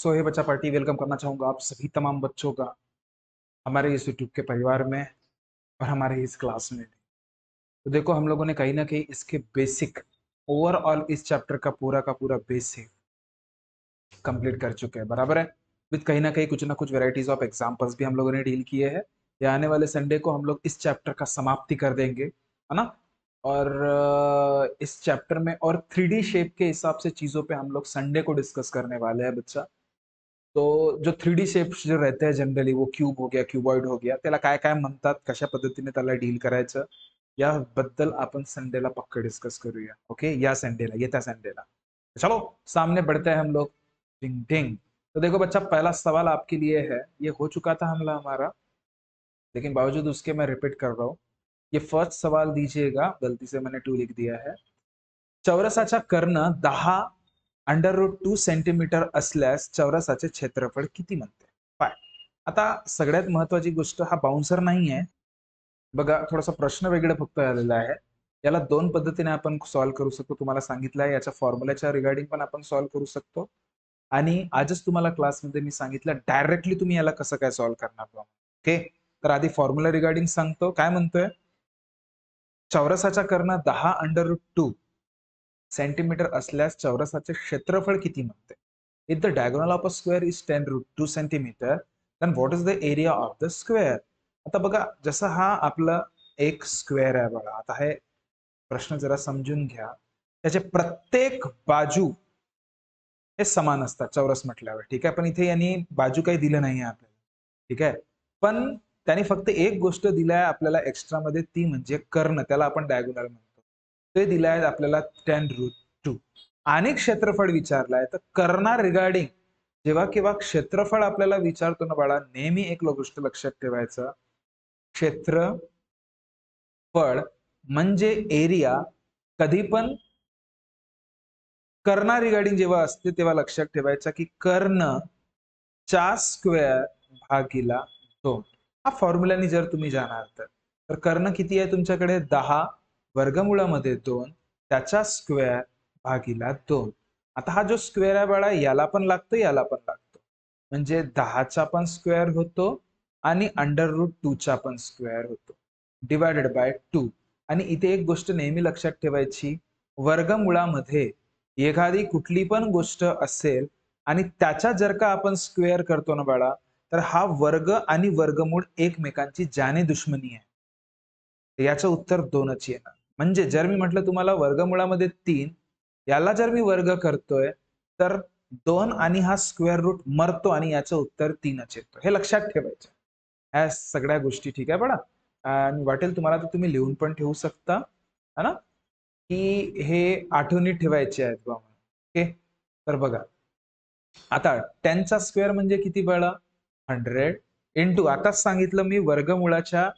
So हे बच्चा party welcome करना चाहूंगा आप सभी तमाम बच्चों का हमारे इस यूट्यूब के परिवार में और हमारे इस क्लास में भी। तो देखो हम लोगों ने कहीं ना कहीं इसके बेसिक ओवरऑल इस चैप्टर का पूरा बेसिक कंप्लीट कर चुके हैं, बराबर है। विद कहीं ना कहीं कुछ ना कुछ वेराइटीज ऑफ एग्जांपल्स भी हम लोगों ने डील किए हैं। या आने वाले संडे को हम लोग इस चैप्टर का समाप्ति कर देंगे, है ना। और इस चैप्टर में और 3D शेप के हिसाब से चीजों पे हम लोग संडे को डिस्कस करने वाले हैं बच्चा। तो जो 3D शेप्स जो रहते हैं जनरली, वो क्यूब हो गया, क्यूबॉइड हो गया, त्याला काय काय म्हणतात, कशा पद्धतीने त्याला डील करायचं याबद्दल आपण संडेला पक्का डिस्कस करूया। ओके, या संडेला, येत्या संडेला। चलो सामने बढ़ते हैं हम लोग। टिंग टिंग। तो देखो बच्चा, पहला सवाल आपके लिए है, ये हो चुका था हमला हमारा, लेकिन बावजूद उसके मैं रिपीट कर रहा हूँ। ये फर्स्ट सवाल दीजिएगा, गलती से मैंने 2 लिख दिया है। चौरसाचा कर्ण 10√2 सेंटीमीटर असल्यास चौरसाचे क्षेत्रफळ किती म्हणते? पाय. आता सगळ्यात महत्वाची गोष्ट, हा बाउन्सर नाही आहे बघा, थोडासा प्रश्न वेगळा फक्त आलेला आहे। याला दोन पद्धतीने आपण सॉल्व्ह करू शकतो, तुम्हाला सांगितलं आहे। याच्या फॉर्म्युल्याच्या रिगार्डिंग पण आपण सॉल्व्ह करू शकतो, आणि आजच तुम्हाला क्लासमध्ये मी सांगितलं डायरेक्टली तुम्ही याला कसं काय सॉल्व्ह करणार। ओके, तर आधी फॉर्म्युला रिगार्डिंग सांगतो। काय म्हणतोय? चौरसाचा कर्ण 10√2 सेंटीमीटर असल्यास चौरसाचे क्षेत्रफळ किती म्हणते? If the diagonal of a square is 10√2 centimetre, then what is the area of the square? आता बघा, जसं हा आपला एक स्क्वेअर आहे बघा, आता हे प्रश्न जरा समजून घ्या। त्याचे प्रत्येक बाजू हे समान असतात चौरस म्हटल्यावर, ठीक आहे। पण इथे यांनी बाजू काही दिलं नाही आपल्याला, ठीक आहे। पण त्यांनी फक्त एक गोष्ट दिलाय आपल्याला एक्स्ट्रा मध्ये, ती म्हणजे कर्ण, त्याला आपण डायगोनल म्हणतो। ते दिलाय आपल्याला 10√2, आणि क्षेत्रफळ विचारलाय। तर कर्णा रिगार्डिंग जेव्हा केव्हा क्षेत्रफळ आपल्याला विचारतो ना बाळा, नेहमी एक गोष्ट लक्षात ठेवायचं, क्षेत्रफळ म्हणजे एरिया कधी पण कर्णा रिगार्डिंग जेव्हा असते तेव्हा लक्षात ठेवायचं की कर्ण चा स्क्वेअर भागीला 2, हा फॉर्म्युलानी जर तुम्ही जाणार तर कर्ण किती आहे तुमच्याकडे? 10 वर्गमूळामध्ये 2 त्याचा स्क्वेअर भागीला 2। आता हा जो स्क्वेअर आहे बाळा, याला पण लागतो, याला पण लागतो, म्हणजे 10चा पण स्क्वेअर होतो आणि √2 चा पण स्क्वेअर होतो, डिवायडेड बाय 2। आणि इथे एक गोष्ट नेहमी लक्षात ठेवायची, वर्गमूळामध्ये एखादी कुठली पण गोष्ट असेल आणि त्याचा जर का आपण स्क्वेअर करतो ना बाळा, तर हा वर्ग आणि वर्गमूळ एकमेकांची जाने दुश्मनी आहे। याचं उत्तर 2च येणार। म्हणजे जर मी म्हटलं तुम्हाला वर्गमूळामध्ये 3, याला जर मी वर्ग करतोय तर 2 आणि हा स्क्वेअर रूट मरतो आणि याचं उत्तर 3च येतो। हे लक्षात ठेवायचं, ह्या सगळ्या गोष्टी, ठीक आहे बाळा। आणि वाटेल तुम्हाला तर तुम्ही लिहून पण ठेवू शकता, है ना, की हे आठवणीत ठेवायचे आहेत बा। ओके, तर बघा आता 10 चा स्क्वेअर म्हणजे किती बाळा? 100 इंटू, आताच सांगितलं मी, वर्गमूळाच्या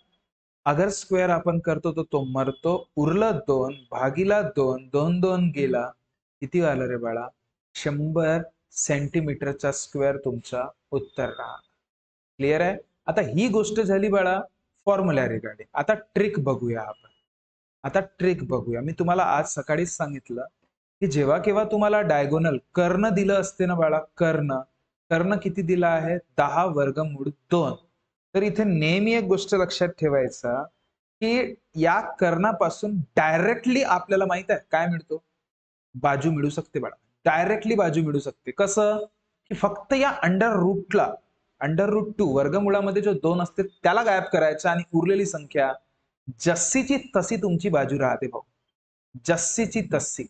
अगर स्क्वेअर आपण करतो तर तो मरतो, उरलं 2 भागीला 2, 2 2 गेला, किती आलं रे बाळा? 100 सेंटीमीटरचा स्क्वेअर तुमचा उत्तर राहणार। क्लिअर आहे? आता ही गोष्ट झाली बाळा फॉर्म्युला रिगार्डिंग। आता ट्रिक बघूया आपण, आता ट्रिक बघूया। मी तुम्हाला आज सकाळीच सांगितलं की जेव्हा केव्हा तुम्हाला डायगोनल कर्ण दिलं असते ना बाळा, कर्ण कर्ण किती दिला आहे? 10 वर्गमूळ 2। तर इथे नेहमी एक गोष्ट लक्षात ठेवायचा की या कर्णापासून डायरेक्टली आपल्याला माहित आहे काय मिळतो? बाजू मिळू शकते बाळा, डायरेक्टली बाजू मिळू शकते। कसं? की फक्त या √2 वर्गमूळामध्ये जो 2 असते त्याला गायब करायचं, आणि उरलेली संख्या जस्सीची तशी तुमची बाजू राहते भाऊ, जस्सीची तशी।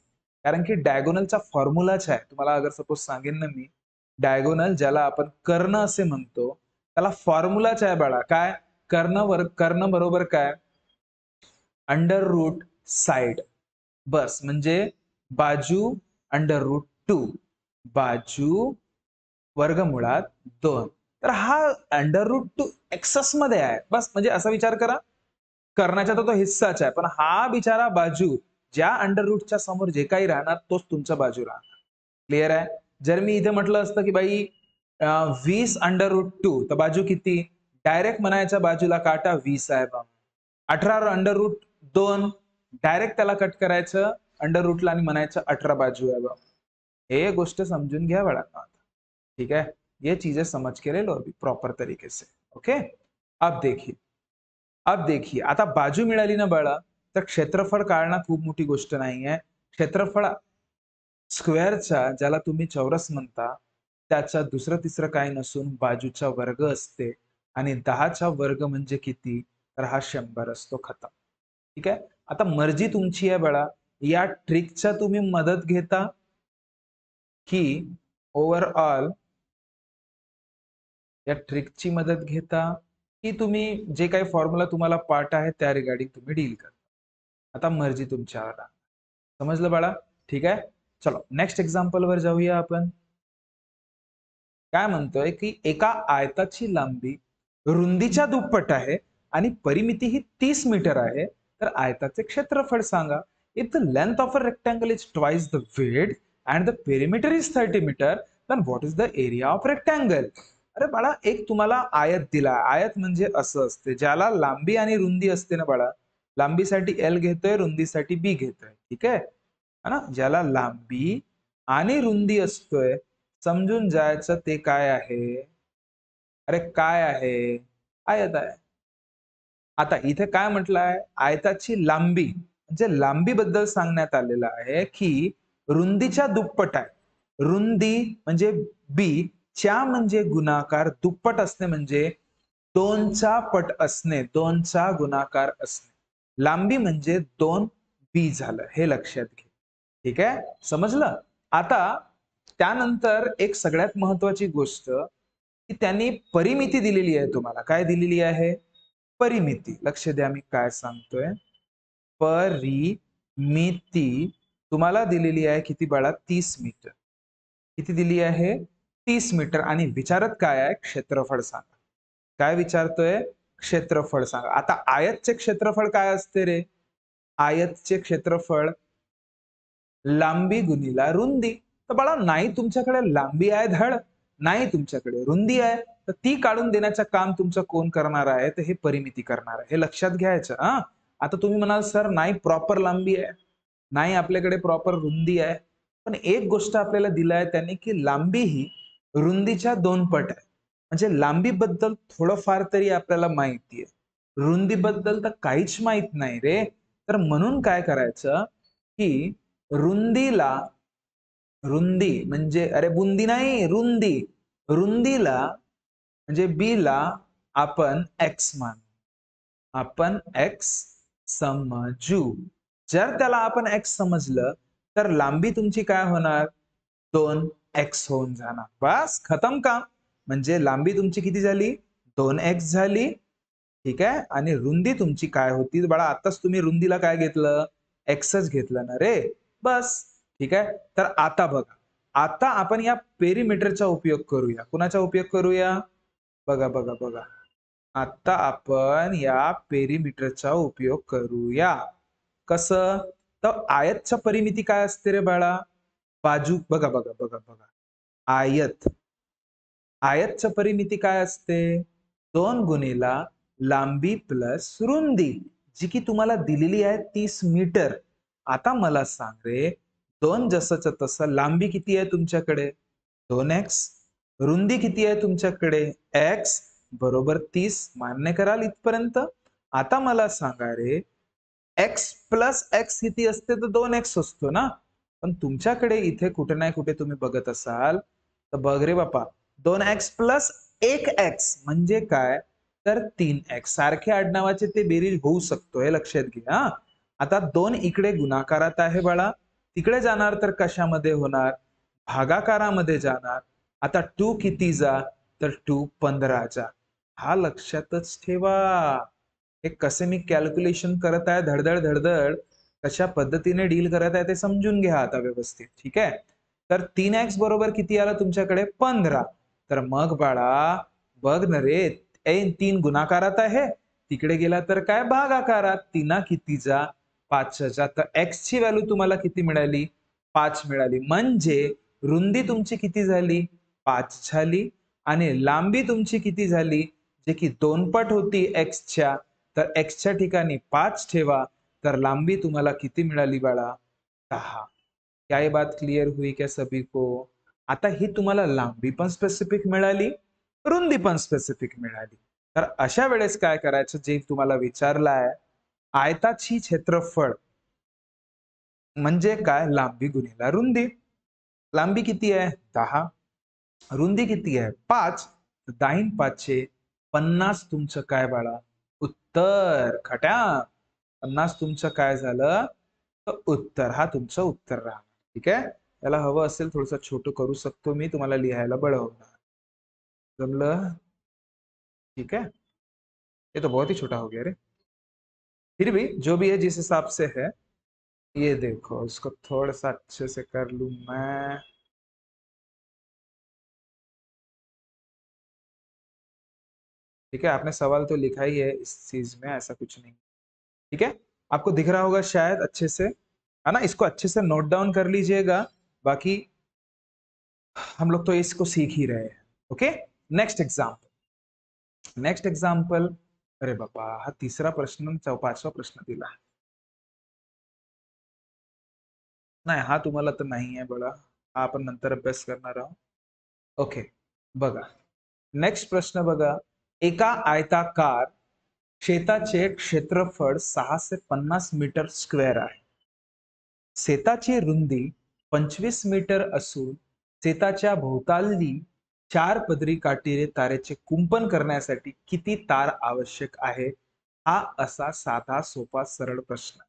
कारण की डायगोनलचा फॉर्म्युलाच आहे, तुम्हाला अगर सपोज सांगेन ना मी, डायगोनल ज्याला आपण कर्ण असे म्हणतो त्याला फॉर्म्युलाच आहे बाळा, काय? कर्ण बरोबर काय? अंडर रूट साइड, बस, म्हणजे बाजू √2, बाजू वर्गमुळात 2। तर हा √2 एक्सेस मध्ये आहे, बस, म्हणजे असा विचार करा, कर्णाचा तो हिस्साच आहे, पण हा बिचारा बाजू, ज्या अंडररूटच्या समोर जे काही राहणार तोच तुमचा बाजू राहणार। क्लिअर आहे? जर मी इथे म्हटलं असतं की भाई 20√2, तर बाजू किती? डायरेक्ट म्हणायच्या बाजूला काटा 20 आहे बा। 18 √2, डायरेक्ट त्याला कट करायचं अंडररूटला आणि म्हणायचं 18 बाजू आहे बा। हे गोष्ट समजून घ्या बाळा। ठीक है, ये चीजें समझ के ले लो अभी प्रॉपर तरीके से. ओके. अब देखिए, आता बाजू मिळाली ना बाळा, तर क्षेत्रफळ काढणं खूप मोठी गोष्ट नाहीये. क्षेत्रफळ स्क्वेअरच्या, ज्याला तुम्ही चौरस म्हणता, त्याच्या दुसरं तिसरं काही नसून बाजूचा वर्ग असते आणि 10चा वर्ग म्हणजे किती? तर हा 100 असतो. खतम. ठीक आहे. आता मर्जी तुमची आहे बाळा. या ट्रिकच्या तुम्ही मदत घेता की ओव्हरऑल या ट्रिकची मदत घेता की तुम्ही जे काही फॉर्म्युला तुम्हाला पाठ आहे त्या रिगार्डिंग तुम्ही डील करता. आता मर्जी तुमच्यावर आहे. समजलं बाळा? ठीक आहे. चलो नेक्स्ट एक्झाम्पल वर जाऊया आपण. काय म्हणतोय की एका आयताची लांबी रुंदीच्या दुप्पट आहे आणि परिमिती ही 30 मीटर आहे, तर आयताचे क्षेत्रफळ सांगा. If the length of a rectangle is twice the width and the perimeter is 30 metre, then what is the area of rectangle? अरे बाळा, एक तुम्हाला आयत दिला. आयत म्हणजे असं असते, ज्याला लांबी आणि रुंदी असते ना बाळा. लांबीसाठी एल घेतोय, रुंदीसाठी बी घेतोय. ठीक आहे ना? ज्याला लांबी आणि रुंदी असतोय, समजून जायचं ते काय आहे? अरे काय आहे? आयत आहे. आता इथे काय म्हटलंय? आयताची लांबी म्हणजे लांबीबद्दल सांगण्यात आलेलं आहे की रुंदीच्या दुप्पट आहे. रुंदी म्हणजे बी, च्या म्हणजे गुणाकार, दुप्पट असणे म्हणजे 2चा पट असणे, 2चा गुणाकार असणे. लांबी म्हणजे 2 बी झालं, हे लक्षात घे. ठीक आहे, समजलं? आता त्यानंतर एक सगळ्यात महत्वाची गोष्ट की त्यांनी परिमिती दिलेली आहे तुम्हाला. काय दिलेली आहे? परिमिती. लक्ष द्या मी काय सांगतोय. परिमिती तुम्हाला दिलेली आहे किती बाळा? 30 मीटर. किती दिली आहे? 30 मीटर. आणि विचारत काय आहे? क्षेत्रफळ सांगा. काय विचारतोय? क्षेत्रफळ सांगा. आता आयतचे क्षेत्रफळ काय असते रे? आयतचे क्षेत्रफळ लांबी गुणिला रुंदी. तर बाळा, नाही तुमच्याकडे लांबी आहे धड, नाही तुमच्याकडे रुंदी आहे, तर ती काढून देण्याचं काम तुमचं कोण करणार आहे? तर हे परिमिती करणार आहे. हे लक्षात घ्यायचं. हा, आता तुम्ही म्हणाल सर नाही प्रॉपर लांबी आहे, नाही आपल्याकडे प्रॉपर रुंदी आहे, पण एक गोष्ट आपल्याला दिलं आहे त्यांनी की लांबी ही रुंदीच्या 2 पट आहे. म्हणजे लांबीबद्दल थोडंफार तरी आपल्याला माहिती आहे, रुंदीबद्दल तर काहीच माहित नाही रे. तर म्हणून काय करायचं की रुंदीला, रुंदी म्हणजे अरे बुंदी नाही, रुंदी, रुंदीला म्हणजे बी ला आपण एक्स मानू. आपण एक्स समजू. जर त्याला आपण एक्स समजलं तर लांबी तुमची काय होणार? 2x होऊन जाणार. बस खतम काम. म्हणजे लांबी तुमची किती झाली? 2x झाली. ठीक आहे. आणि रुंदी तुमची काय होती बाळा? आताच तुम्ही रुंदीला काय घेतलं? एक्सच घेतलं ना रे. बस. ठीक आहे. तर आता बघा, आता आपण या पेरीमीटरचा उपयोग करूया. कुणाचा उपयोग करूया? बघा बघा बघा, आता आपण या पेरीमीटरचा उपयोग करूया. कसं? तर आयतच्या परिमिती काय असते रे बाळा? बाजू. बघा बघा बघा बघा, आयत, आयतच्या परिमिती काय असते? 2 गुणिला लांबी प्लस रुंदी, जी की तुम्हाला दिलेली आहे 30 मीटर. आता मला सांग रे, 2 जसंच तसं, लांबी किती आहे तुमच्याकडे? 2x. रुंदी किती आहे तुमच्याकडे? x बरोबर 30. मान्य कराल इथपर्यंत? आता मला सांगा रे, x प्लस x किती असते? तर 2x असतो ना. पण तुमच्याकडे इथे कुठे नाही कुठे तुम्ही बघत असाल तर बघ रे बापा, 2x प्लस 1x म्हणजे काय? तर 3x. सारखे आडनावाचे ते बेरीज होऊ शकतो, हे लक्षात घे. हा, आता 2 इकडे गुणाकारात आहे बाळा, तिकडे जाणार तर कशामध्ये होणार? भागाकारामध्ये जाणार. आता 2 किती जा? तर 2 15 जा. हा लक्षातच ठेवा. हे कसे मी कॅल्क्युलेशन करत आहे, धडधड धडधड कशा पद्धतीने डील करत आहे ते समजून घ्या आता व्यवस्थित. ठीक आहे. तर 3x बरोबर किती आलं तुमच्याकडे? 15. तर मग बाळा बघ ना रे, 3 गुणाकारात आहे, तिकडे गेला तर काय भागाकारात. 3 किती जा? 5 जा. तर x ची व्हॅल्यू तुम्हाला किती मिळाली? 5 मिळाली. म्हणजे रुंदी तुमची किती झाली? 5 झाली. आणि लांबी तुमची किती झाली? जे की 2 पट होती x च्या, तर x च्या ठिकाणी 5 ठेवा, तर लांबी तुम्हाला किती मिळाली बाळा? 10. क्या ये बात क्लियर हुई क्या सभी को? आता ही तुम्हाला लांबी पण स्पेसिफिक मिळाली, रुंदी पण स्पेसिफिक मिळाली. तर अशा वेळेस काय करायचं, जे तुम्हाला विचारलं आहे, आयताची क्षेत्रफळ म्हणजे काय, लांबी गुणिले रुंदी. लांबी किती आहे 10, रुंदी किती आहे 5, 10 5 50 तुमचं काय बाळा उत्तर. खट्या 50 तुमचं काय झालं, तर उत्तर. हा तुमचं उत्तर राहणार. ठीक आहे, याला हवं असेल थोडंसं छोटं करू शकतो मी, तुम्हाला लिहायला बळ होणार. जमलं? ठीक है, ये तो बहुत ही छोटा हो गया रे। फिर भी जो भी है जिस हिसाब से है, ये देखो इसको थोड़ा सा अच्छे से कर लूं मैं। ठीक है, आपने सवाल तो लिखा ही है इस चीज में, ऐसा कुछ नहीं। ठीक है, आपको दिख रहा होगा शायद अच्छे से, है ना? इसको अच्छे से नोट डाउन कर लीजिएगा, बाकी हम लोग तो इसको सीख ही रहे हैं। Okay, next example. Next example, अरे बाबा हा तिसरा प्रश्न, पाचवा प्रश्न दिला नाही, हा तुम्हाला तर नाही आहे बघा, हा आपण नंतर अभ्यास करणार आहोत. ओके, बघा नेक्स्ट प्रश्न बघा, एका आयताकार शेताचे क्षेत्रफळ 650 मीटर स्क्वेअर आहे. शेताची रुंदी 25 मीटर असून शेताच्या भोवताली 4 पदरी काटेरी तारेचे कुंपण करण्यासाठी किती तार आवश्यक आहे? हा असा साधा सोपा सरळ प्रश्न.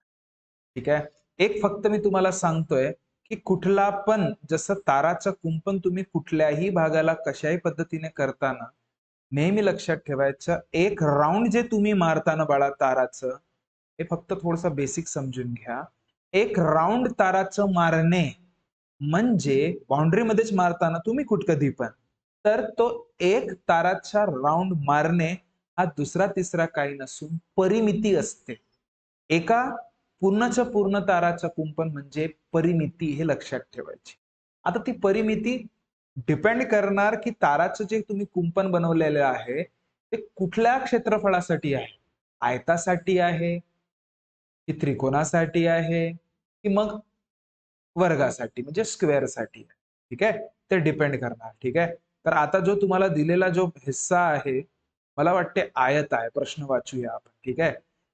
ठीक आहे, एक फक्त मी तुम्हाला सांगतोय की कुठला पण जसं ताराचं कुंपण तुम्ही कुठल्याही भागाला कशाही पद्धतीने करताना नेहमी लक्षात ठेवायचं, एक राऊंड जे तुम्ही मारताना बाळा ताराचं, हे फक्त थोडंसं बेसिक समजून घ्या. एक राऊंड ताराचं मारणे म्हणजे बाउंड्री मध्येच मारताना तुम्ही कधी पण, तर तो एक ताराचा राऊंड मारणे हा दुसरा तिसरा काही नसून परिमिती असते. एका पूर्णच्या पूर्ण ताराचं कुंपण म्हणजे परिमिती, हे लक्षात ठेवायची. आता ती परिमिती डिपेंड करणार की ताराचं जे तुम्ही कुंपण बनवलेलं आहे ते कुठल्या क्षेत्रफळासाठी आहे, आयतासाठी आहे की त्रिकोणासाठी आहे की मग वर्गासाठी म्हणजे स्क्वेअर साठी आहे. ठीक आहे, ते डिपेंड करणार. ठीक आहे, तर आता जो तुम्हाला दिलेला जो हिस्सा आहे, मला वाटते आयत आहे. प्रश्न वाचूया आपण. ठीक आहे,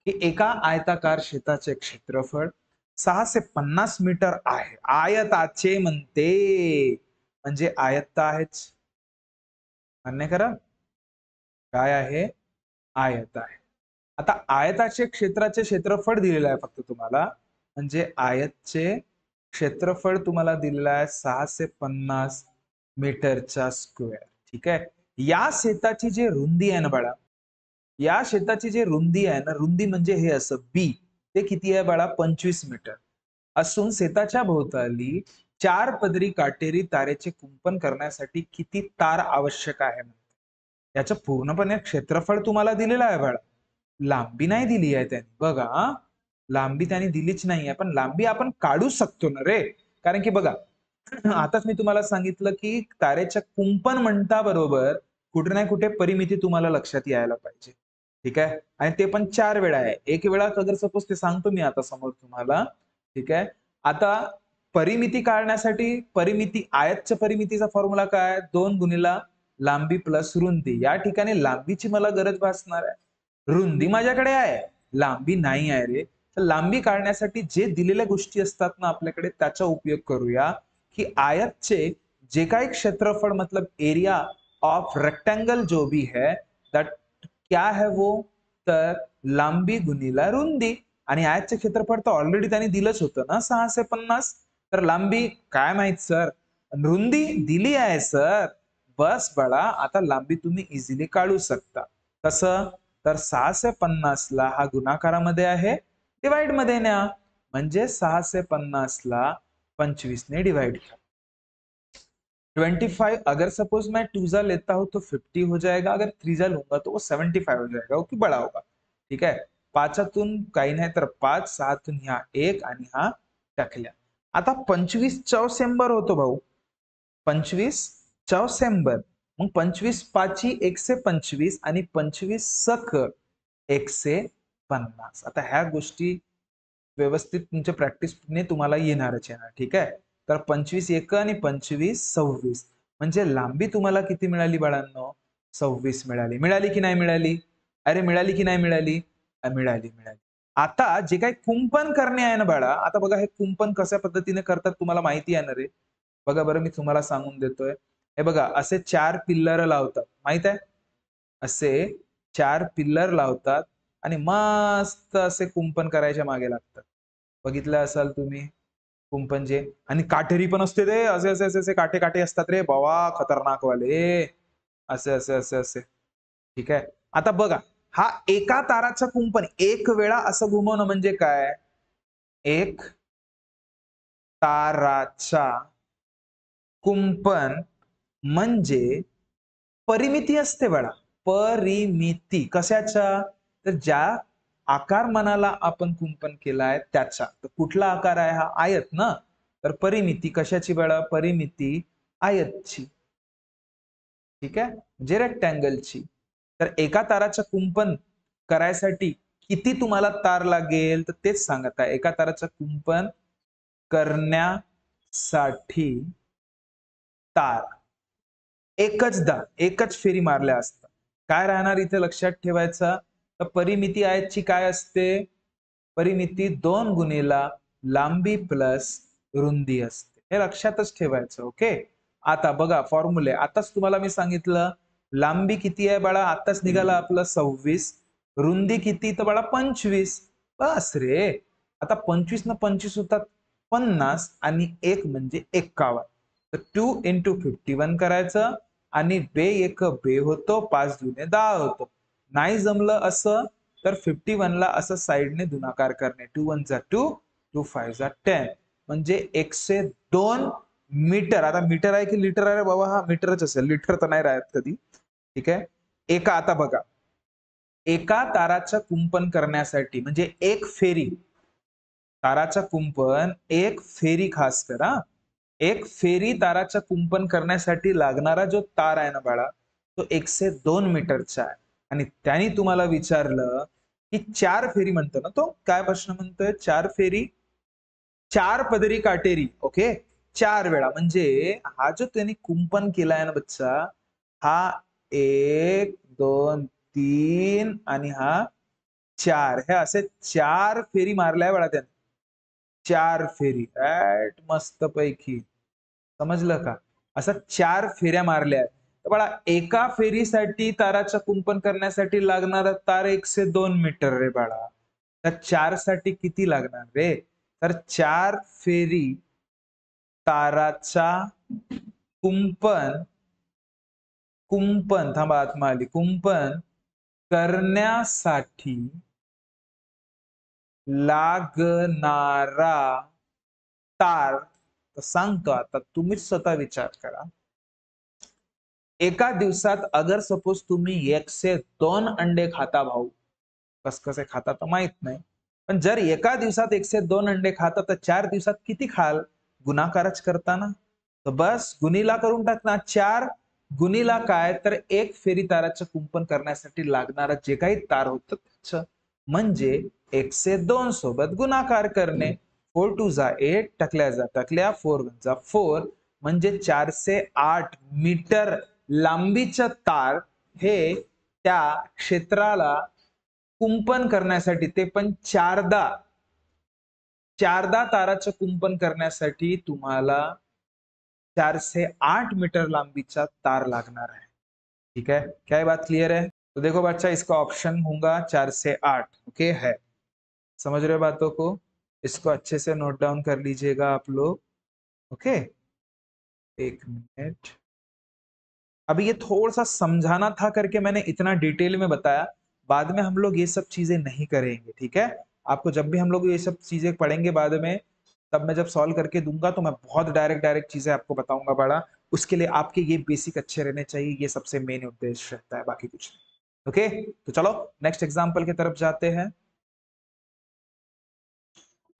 की एका आयताकार शेताचे क्षेत्रफळ 650 मीटर आहे. आयताचे म्हणते म्हणजे आयत तर आहेच, मान्य करा, काय आहे, आयत आहे. आता आयताचे क्षेत्राचे क्षेत्रफळ दिलेलं आहे फक्त तुम्हाला, म्हणजे आयतचे क्षेत्रफळ तुम्हाला दिलेलं आहे 650 मीटरचा स्क्वेअर. ठीक आहे, या शेताची जी रुंदी आहे ना बाळा, या शेताची जी रुंदी आहे ना, रुंदी म्हणजे हे असं बी, ते किती आहे बाळा, 25 मीटर असून शेताच्या भोवताली 4 पदरी काटेरी तारेचे कुंपण करण्यासाठी किती तार आवश्यक आहे. याचं पूर्णपणे क्षेत्रफळ तुम्हाला दिलेलं आहे बाळा, लांबी नाही दिली आहे त्यांनी. बघा, लांबी त्यांनी दिलीच नाही आहे, पण लांबी आपण काढू शकतो ना रे. कारण की बघा, आताच मी तुम्हाला सांगितलं की तारेच्या कुंपण म्हणता बरोबर कुठे ना कुठे परिमिती तुम्हाला लक्षात यायला पाहिजे. ठीक आहे, आणि ते पण 4 वेळा आहे. एक वेळा अगर सपोज ते सांगतो मी आता समोर तुम्हाला. ठीक आहे, आता परिमिती काढण्यासाठी परिमिती, आयतच्या परिमितीचा फॉर्म्युला काय, 2 गुणिला लांबी प्लस रुंदी. या ठिकाणी लांबीची मला गरज भासणार आहे, रुंदी माझ्याकडे आहे, लांबी नाही आहे रे. तर लांबी काढण्यासाठी जे दिलेल्या गोष्टी असतात ना आपल्याकडे, त्याचा उपयोग करूया की आयतचे जे काही क्षेत्रफळ मतलब एरिया ऑफ रेक्टेंगल जो भी है दैट क्या है वो, तर लांबी गुणिला रुंदी. आणि आयतचे क्षेत्रफळ तर ऑलरेडी त्यांनी दिलंच होतं ना 650, तर लांबी काय माहित सर, रुंदी दिली आहे सर. बस बाळा, आता लांबी तुम्ही इझिली काढू शकता. कसं, तर 650 ला हा गुणाकारामध्ये आहे, डिवाइड मध्ये न्या, म्हणजे 650 ला 25 ने डिवाइड किया, 25, अगर सपोज मैं 2 जा लेता हूं तो 50 हो जाएगा, अगर 3 जा लूंगा तो वो 75 हो जाएगा, वो की बड़ा होगा. ठीक आहे, 5तून काही नाही तर 5, 6तून ह्या 1 आणि हा टाकल्या. आता 25 चौसेंबर होतो भाऊ, 25 चौसेंबर, मग 25 पाची 125 आणि 25 सख 150. आता ह्या गोष्टी व्यवस्थित तुमच्या प्रॅक्टिसने तुम्हाला येणारच येणार. ठीक आहे, तर 25 एक आणि 25 26, म्हणजे लांबी तुम्हाला किती मिळाली बाळांनो? 26 मिळाली. मिळाली की नाही मिळाली? अरे मिळाली की नाही मिळाली? मिळाली मिळाली. आता जे काही कुंपण करणे आहे ना बाळा, आता बघा हे कुंपण कशा पद्धतीने करतात तुम्हाला माहिती आहे ना रे? बघा बरं मी तुम्हाला सांगून देतोय. हे बघा असे 4 पिल्लर लावतात. माहित आहे? असे 4 पिल्लर लावतात आणि मस्त असे कुंपण करायच्या मागे लागतात. बघितलं असाल तुम्ही कुंपण जे आणि काटेरी पण असते ते असे असे असे असे काटे काटे असतात रे बाबा खतरनाक वाले. असे असे असे असे. ठीक आहे. आता बघा हा एका ताराचं कुंपण एक वेळा असं घुमवणं म्हणजे काय? एक ताराचा कुंपण म्हणजे परिमिती असते बाळा. परिमिती कशाच्या? तर ज्या आकारमानाला आपण कुंपण केलाय त्याचा. तर कुठला आकार आहे हा? आयत ना. तर परिमिती कशाची बाळा? परिमिती आयतची. ठीक आहे? म्हणजे रेक्टँगलची. तर एका ताराचं कुंपण करायसाठी किती तुम्हाला तार लागेल? तर तेच सांगत आहे. एका ताराचं कुंपण करण्यासाठी तार एकच फेरी मारल्या असतात. काय राहणार इथे लक्षात ठेवायचं? तर परिमिती आयतची काय असते? परिमिती 2 गुणिला लांबी प्लस रुंदी असते. हे लक्षातच ठेवायचं. ओके. आता बघा फॉर्म्युले आताच तुम्हाला मी सांगितलं लांबी किती आहे बाळा? आताच निघाला आपलं 26. रुंदी किती? तर बाळा 25. बस रे. आता 25 न 25 होतात 50 आणि 1 म्हणजे 51. तर 2 into 51 करायचं आणि बे एक बे होतो 5 दुने 10 होतो. नाही जमलं असं तर 51 ला असं साइडने गुणाकार करणे. 2 1 जा 2, 2 5 जा 10 म्हणजे 102 मीटर. आता मीटर आहे की लिटर आहे बाबा? हा मीटरच असेल. लिटर तर नाही राहत कधी. ठीक आहे. एका आता बघा एका ताराचं कुंपण करण्यासाठी म्हणजे एक फेरी ताराचं कुंपण एक फेरी खास करा. एक फेरी ताराचं कुंपण करण्यासाठी लागणारा जो तार आहे ना बाळा तो 102 मीटरचा आहे आणि त्यांनी तुम्हाला विचारलं की 4 फेरी म्हणतो ना तो काय प्रश्न म्हणतोय 4 फेरी 4 पदरी काटेरी ओके 4 वेळा म्हणजे हा जो त्यांनी कुंपण केलाय ना बच्चा हा 1 2 3 आणि हा 4 हे असे 4 फेरी मारल्या बाळा त्याने 4 फेरी मस्त पैकी समजलं का? असं 4 फेऱ्या मारल्या. तर बाळा एका फेरीसाठी ताराचं कुंपण करण्यासाठी लागणारा तार 102 मीटर रे बाळा. तर 4 साठी किती लागणार रे? तर 4 फेरी ताराचा कुंपण कुंपण थांबा आत्मा आली. कुंपण करण्यासाठी लागणारा तार तर सांगतो आता तुम्हीच स्वतः विचार करा. एका दिवसात अगर सपोज तुम्ही 102 अंडे खाता भाऊ कस कसे खाता तर माहित नाही पण जर एका दिवसात 102 अंडे खाता तर 4 दिवसात किती खाल गुणाकारच करताना तर बस गुणीला करून टाकना 4 गुणीला काय तर एक फेरी ताराचं कुंपण करण्यासाठी लागणारा जे काही तार होतं त्याचं म्हणजे 102 सोबत गुणाकार करणे 4 2 जा 8 टकल्या जा टकल्या 4 जा 4 म्हणजे 408 मीटर लांबीचं तार हे त्या क्षेत्राला कुंपण करण्यासाठी ते पण चारदा ताराचं कुंपण करण्यासाठी तुम्हाला 408 मीटर लांबीचा तार लागणार है ठीक है क्या ये बात क्लियर है तो देखो बच्चा इसका ऑप्शन होगा 408 ओके है समझ रहे हो बातों को इसको अच्छे से नोट डाउन कर लीजिएगा आप लोग ओके एक मिनट अभी ये थोड़ा सा समझाना था करके मैंने इतना डिटेल में बताया बाद में हम लोग ये सब चीजें नहीं करेंगे ठीक है आपको जब भी हम लोग ये सब चीजें पढ़ेंगे बाद में तब मैं जब सॉल्व करके दूंगा तो मैं बहुत डायरेक्ट डायरेक्ट चीजें आपको बताऊंगा बड़ा उसके लिए आपके ये बेसिक अच्छे रहने चाहिए ये सबसे मेन उद्देश्य रहता है बाकी कुछ नहीं ओके तो चलो नेक्स्ट एग्जाम्पल की तरफ जाते हैं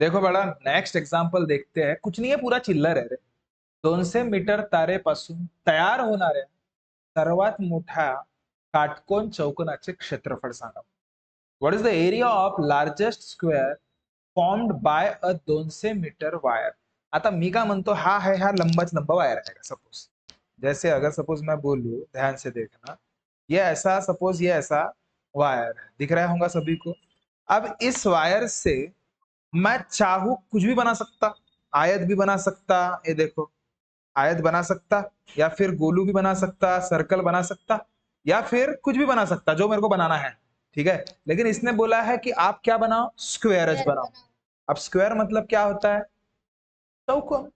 देखो बड़ा नेक्स्ट एग्जाम्पल देखते हैं कुछ नहीं है पूरा चिल्लर है रे 200 मीटर तारेपासून तयार होणाऱ्या सर्वात मोठ्या काटकोन चौकोनाचे क्षेत्रफळ सांगा what is the area of largest square formed by a 200 metre wire आता मी का म्हणतो हा है, हा लंबाच लंबा वायर है सपोज, जैसे अगर सपोज मैं बोलूं, ध्यान से देखना, ये ऐसा सपोज, ये ऐसा वायर है, दिख रहा होगा सभी को। अब इस वायर से मैं चाहूं कुछ भी बना सकता, आयत भी बना सकता, ये देखो आयत बना सकता, या फिर गोलू भी बना सकता, सर्कल बना सकता, या फिर कुछ भी बना सकता जो मेरे को बनाना है, ठीक है। लेकिन इसने बोला है कि आप क्या बनाओ, स्क्वायर बनाओ। अब स्क्वायर मतलब क्या होता है, चौकोन,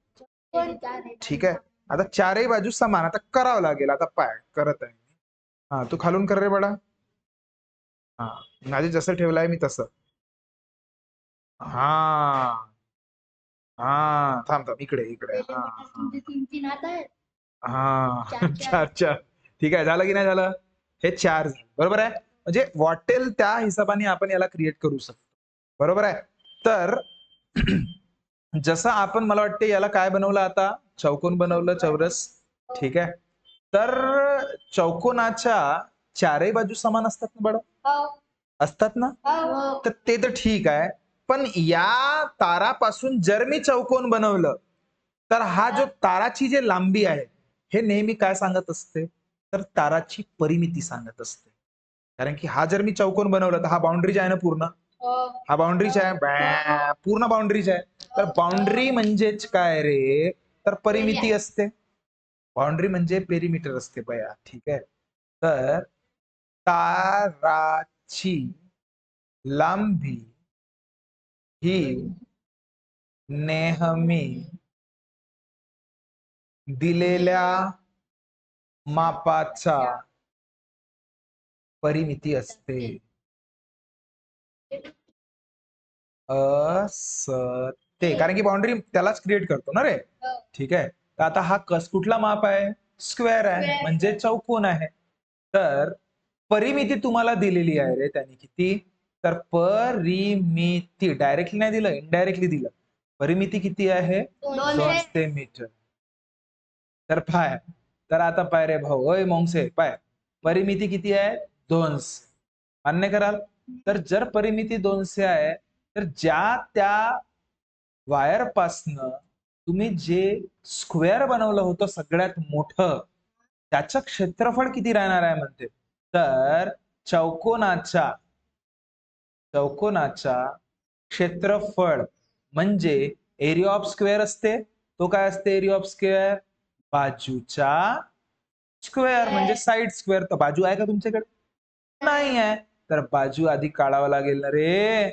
ठीक आहे। आता चारही बाजू समान, आता करावं लागेल, आता पाय करत आहे। हा तू खालून कर रे बडा, हा माझे जसं ठेवलंय मी तसं, हा हा थांब थांब, इकडे इकडे, हा हा चार चार, ठीक आहे, झालं की नाही झालं, हे चार झालं, बरोबर आहे। म्हणजे वाटेल त्या हिशोबाने आपण याला क्रिएट करू शकतो, बरोबर आहे। तर जसं आपण, मला वाटते याला काय बनवलं आता, चौकोन बनवलं, चौरस, ठीक आहे। तर चौकोनाच्या चारही बाजू समान असतात ना बडा, असतात ना, तर ते तर ठीक आहे, पण या तारापासून जर मी चौकोन बनवलं, तर हा जो ताराची जे लांबी आहे, हे नेहमी काय सांगत असते, तर ताराची परिमिती सांगत असते। कारण की हा जर मी चौकोन बनवला, तर हा बाउंड्रीज आहे ना पूर्ण, हा बाउंड्रीज आहे, पूर्ण बाउंड्रीज आहे। तर बाउंड्री म्हणजेच काय रे, तर परिमिती असते, बाउंड्री म्हणजे पेरिमीटर असते बया, ठीक आहे। तर ताराची लांबी ही नेहमी दिलेल्या मापाचा परिमिती असते, असते, कारण की बाउंड्री त्यालाच क्रिएट करतो ना रे, ठीक आहे। तर आता हा कुठला माप आहे, स्क्वेअर आहे, म्हणजे चौकोन आहे। तर परिमिती तुम्हाला दिलेली आहे रे, त्याने किती, तर परिमिती डायरेक्टली नाही दिलं, इनडायरेक्टली दिलं, परिमिती किती आहे, 200 मीटर। तर पाय, तर आता पाय रे भाऊ, ओय मोंगसे पाय, परिमिती किती आहे, 200, मान्य कराल। तर जर परिमिती 200 आहे, तर ज्या त्या वायर पासनं तुम्ही जे स्क्वेअर बनवलं होतं सगळ्यात मोठं, त्याचं क्षेत्रफळ किती राहणार आहे म्हणते, तर चौकोनाचा क्षेत्रफळ म्हणजे एरिया ऑफ स्क्वेअर असते, तो काय असते, एरिया ऑफ स्क्वेअर बाजूचा स्क्वेअर, म्हणजे साइड स्क्वेअर। तर बाजू आहे का तुमच्याकडे, नाही आहे, तर बाजू आधी काढावं लागेल ना रे।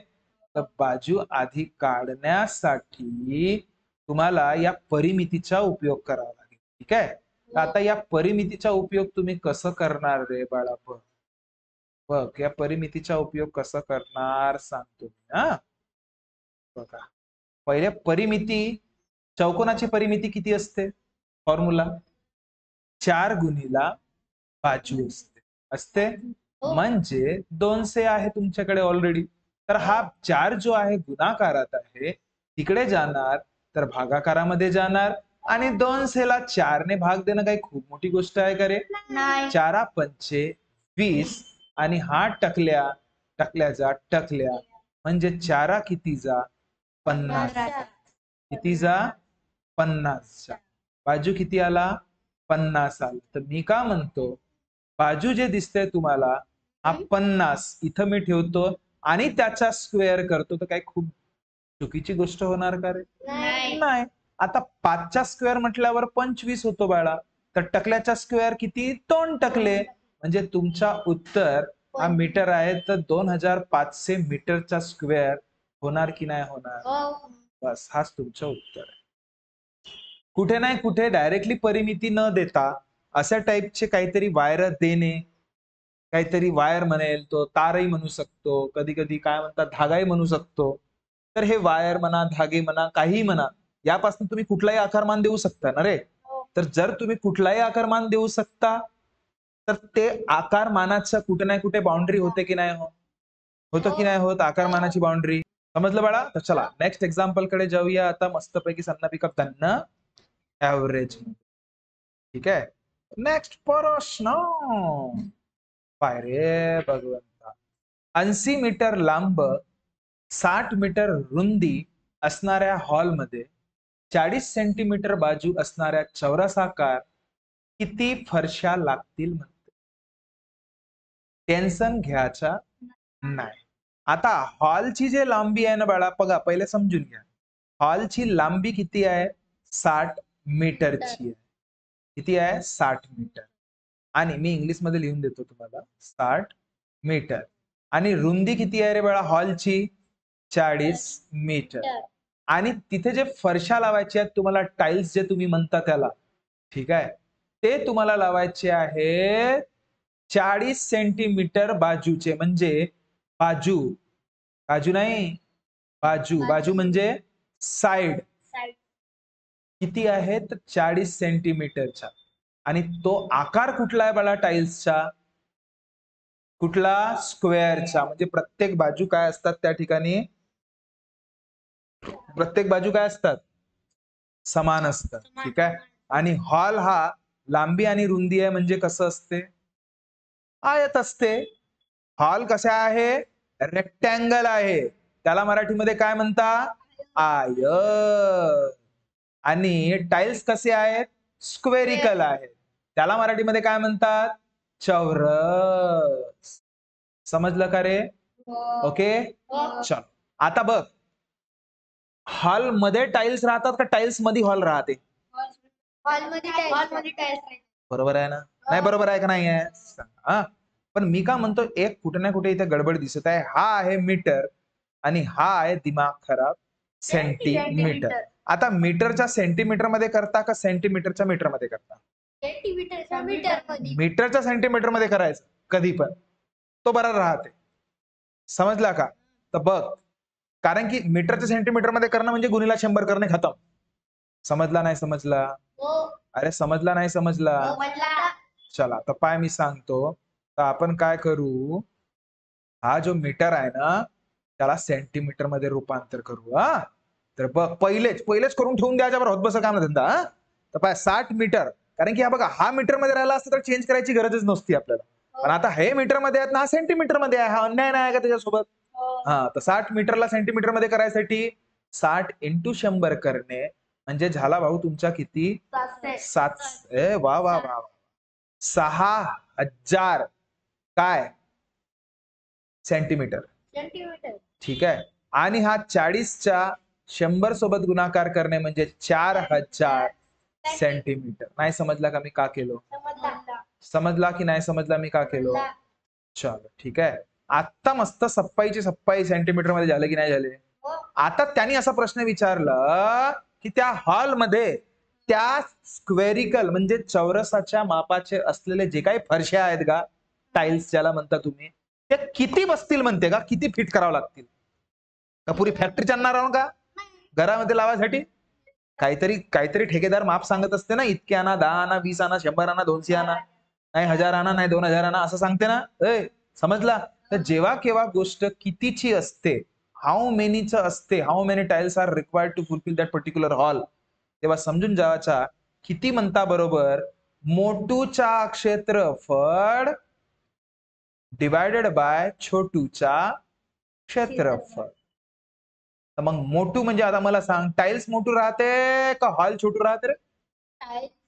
तर बाजू आधी काढण्यासाठी तुम्हाला या परिमितीचा उपयोग करावा लागेल, ठीक आहे। तर आता या परिमितीचा उपयोग तुम्ही कसं करणार रे बाळा, बघ या परिमितीचा उपयोग कसं करणार सांगतो मी, हा बघा। पहिले परिमिती, चौकोनाची परिमिती किती असते, फॉर्म्युला 4 गुणिला बाजू असते, म्हणजे 200 आहे तुमच्याकडे ऑलरेडी। तर हा 4 जो आहे गुणाकारात आहे, तिकडे जाणार, तर भागाकारामध्ये जाणार, आणि 200 ला 4 ने भाग देणं काही खूप मोठी गोष्ट आहे का रे, 4 पंचे 20, आणि हा टकल्याचा टकल्या, म्हणजे 4 किती जा 50, किती जा 50, बाजू किती आला, 50 आला। तर मी का म्हणतो, बाजू जे दिसतंय तुम्हाला, हा 50 इथं मी ठेवतो आणि त्याचा स्क्वेअर करतो, तर काही खूप चुकीची गोष्ट होणार का रे, नाही। आता 5चा स्क्वेअर म्हटल्यावर 25 होतो बाळा, तर टकल्याचा स्क्वेअर किती, 2 टकले, म्हणजे तुमचा उत्तर हा मीटर आहे, तर 2500 मीटरचा स्क्वेअर होणार की नाही होणार, बस हाच तुमचं उत्तर आहे। कुठे नाही कुठे डायरेक्टली परिमिती न देता अशा टाईपचे काहीतरी वायर देणे, काहीतरी वायर म्हणेल तो, तारही म्हणू शकतो, कधी कधी काय म्हणतात धागाही म्हणू शकतो। तर हे वायर म्हणा, धागे म्हणा, काही म्हणा, यापासून तुम्ही कुठलाही आकारमान देऊ शकता ना रे। तर जर तुम्ही कुठलाही आकारमान देऊ शकता, तर ते आकारमानाच्या कुठे ना कुठे बाउंड्री होते की नाही, होतं की नाही होत आकारमानाची बाउंड्री, समजलं बाळा। तर चला नेक्स्ट एक्झाम्पल कडे जाऊया आता, मस्तपैकी सन्ना पिकअप धन्न ऍव्हरेज, ठीक आहे। नेक्स्ट प्रश्न, पाय रे भगवंता, 80 मीटर लांब 60 मीटर रुंदी असणाऱ्या हॉलमध्ये 40 सेंटीमीटर बाजू असणाऱ्या चौरसाकार किती फरशा लागतील म्हणते. टेन्शन घ्यायचा नाही. आता हॉलची जे लांबी आहे ना बाळा, बघा पहिले समजून घ्या. हॉलची लांबी किती आहे? 60 मीटरची आहे. किती आहे? 60 मीटर. आणि मी इंग्लिश मध्ये लिहून देतो तुम्हाला, 60 मीटर. आणि रुंदी किती आहे रे बाळा हॉलची? 40 मीटर. आणि तिथे जे फरशा लावायचे आहेत तुम्हाला, टाइल्स जे तुम्ही म्हणता त्याला, ठीक आहे, ते तुम्हाला लावायचे आहे 40 सेंटीमीटर बाजूचे. म्हणजे बाजू, बाजू नाही, बाजू, बाजू म्हणजे साइड. किती आहे? तर 40 सेंटीमीटरचा. आणि तो आकार कुठला आहे बाळा टाइल्सचा? कुठला? स्क्वेअरचा. म्हणजे प्रत्येक बाजू काय असतात त्या ठिकाणी? प्रत्येक बाजू काय असतात? समान असतात. ठीक आहे. आणि हॉल हा लांबी आणि रुंदी आहे म्हणजे कसं असते? आयत असते. हॉल कसा आहे? रेक्टँगल आहे. त्याला मराठीमध्ये काय म्हणता? आयत. आणि टाइल्स कसे आहेत? स्क्वेरिकल आहेत. त्याला मराठीमध्ये काय म्हणतात? चौरस. समजलं का रे? ओके, चल. आता बघ, हॉल मध्ये टाइल्स राहतात का टाइल्स मध्ये हॉल राहते? बरोबर आहे ना? नाही बरोबर आहे का नाही आहे? पण मी का म्हणतो, एक कुठे ना कुठे इथे गडबड दिसत आहे. हा आहे मीटर आणि हा आहे दिमाग खराब सेंटीमीटर. आता मीटरच्या सेंटीमीटर मध्ये करता का सेंटीमीटरच्या मीटर मध्ये करता? मीटरच्या सेंटीमीटर मध्ये करायचं कधी पण, तो बरा राहते. समजला का? तर बघ, कारण की मीटरच्या सेंटीमीटर मध्ये करणं म्हणजे गुणीला 100 करणे खतम. समजला नाही समजला? अरे समजला नाही समजला? चला आता पाय मी सांगतो. तर आपण काय करू, हा जो मीटर आहे ना त्याला सेंटीमीटर मध्ये रूपांतर करू. तर बघ, पहिलेच करून ठेवून द्यायच्या होत बस काम धंदा. तर पाय 60 मीटर, कारण की हा बघा, हा मीटर मध्ये राहिला असता तर चेंज करायची गरजच नसती आपल्याला. पण आता हे मीटर मध्ये आहेत ना, हा सेंटीमीटर मध्ये आहे. हा अन्याय नाही का त्याच्यासोबत? तर 60 मीटरला सेंटीमीटर मध्ये करायसाठी 60 × 100 करणे म्हणजे झाला भाऊ तुमचा किती? 7. वा वा वा, 6000 काय सेंटीमीटर. ठीक आहे. आणि हा 40च्या 100 सोबत गुणाकार करणे म्हणजे 4000 सेंटीमीटर. नाही समजला का मी का केलो? समजला की नाही समजला मी का केलो? चलो ठीक आहे. आता मस्त सप्पाईची सप्पाई सेंटीमीटर मध्ये झाले की नाही झाले? आता त्यांनी असा प्रश्न विचारला की त्या हॉलमध्ये त्या स्क्वेरिकल म्हणजे चौरसाच्या मापाचे असलेले जे काही फरशा आहेत का, टाइल्स ज्याला म्हणता तुम्ही, ते किती बसतील म्हणते का? किती फिट करावं लागतील? का पुरी फॅक्टरी आणणार आहोत का घरामध्ये लावायसाठी? काहीतरी ठेकेदार माप सांगत असते ना, इतके आणा, 10 आणा, 20 आणा, 100 आणा, 200 आणा, नाही 1000 आणा, नाही 2000 आणा, असं सांगते ना. समजला? तर जेव्हा केव्हा गोष्ट कितीची असते, हाऊ मेनीचं असते, how many tiles are required to fulfil that particular hall, तेव्हा समजून जावाचा किती म्हणता बरोबर, मोठूचा क्षेत्रफळ डिवायडेड बाय छोटूचा क्षेत्रफळ. तर मग मोठू म्हणजे आता मला सांग, टाइल्स मोठू राहते का हॉल छोटू राहते रे?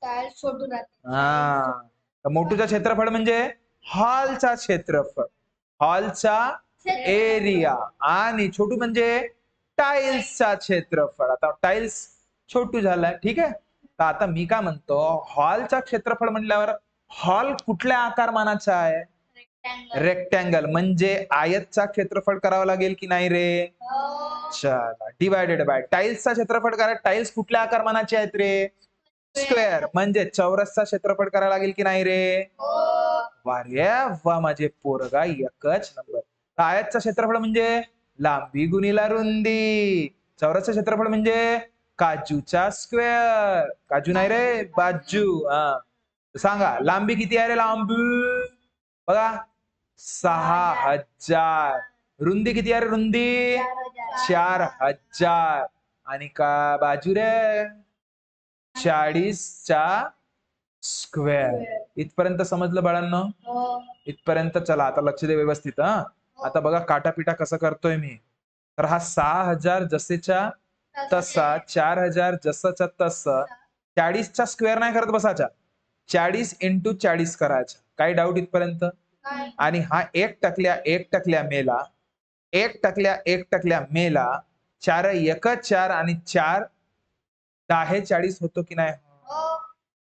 टाइल्स छोटू राहते. तर मोठूचा क्षेत्रफळ म्हणजे हॉलचा क्षेत्रफळ, हॉलचा एरिया, आणि छोटू म्हणजे टाइल्सचा क्षेत्रफळ. आता टाइल्स छोटू झालाय, ठीक आहे. तर आता मी काय म्हणतो, हॉलचा क्षेत्रफळ म्हणल्यावर हॉल कुठल्या आकारमानाचा आहे? रेक्टँगल. म्हणजे आयतचा क्षेत्रफळ करावं लागेल की नाही रे? चला, डिवायडेड बाय टाइल्सचा क्षेत्रफळ करा. टाइल्स कुठल्या आकारमानाचे आहेत रे? स्क्वेअर. म्हणजे चौरसचा क्षेत्रफळ करायला लागेल की नाही रे? वा रे वा, माझे पोरगा एकच नंबर. आयतचा क्षेत्रफळ म्हणजे लांबी गुणीला रुंदी. चौरसचं क्षेत्रफळ म्हणजे काजूचा स्क्वेअर. काजू नाही रे, बाजू. सांगा लांबी किती आहे रे? लांबी बघा 6000. रुंदी किती आहे रे? रुंदी 4000. आणि का बाजू रे? 40चा स्क्वेअर. इथपर्यंत समजलं बाळांनो? इथपर्यंत चला, आता लक्ष दे व्यवस्थित. आता बघा काटापिटा कसं करतोय मी. तर हा 6000 जसेच्या तसा 4000 जसंच्या तसं 40चा स्क्वेअर नाही करत बसायचा, 40 इंटू 40 करायचा. काही डाऊट इथपर्यंत? आणि हा 1 टकल्या मेला, 1 टकल्या मेला, 4 1 4 आणि 4 10 40 होतो की नाही?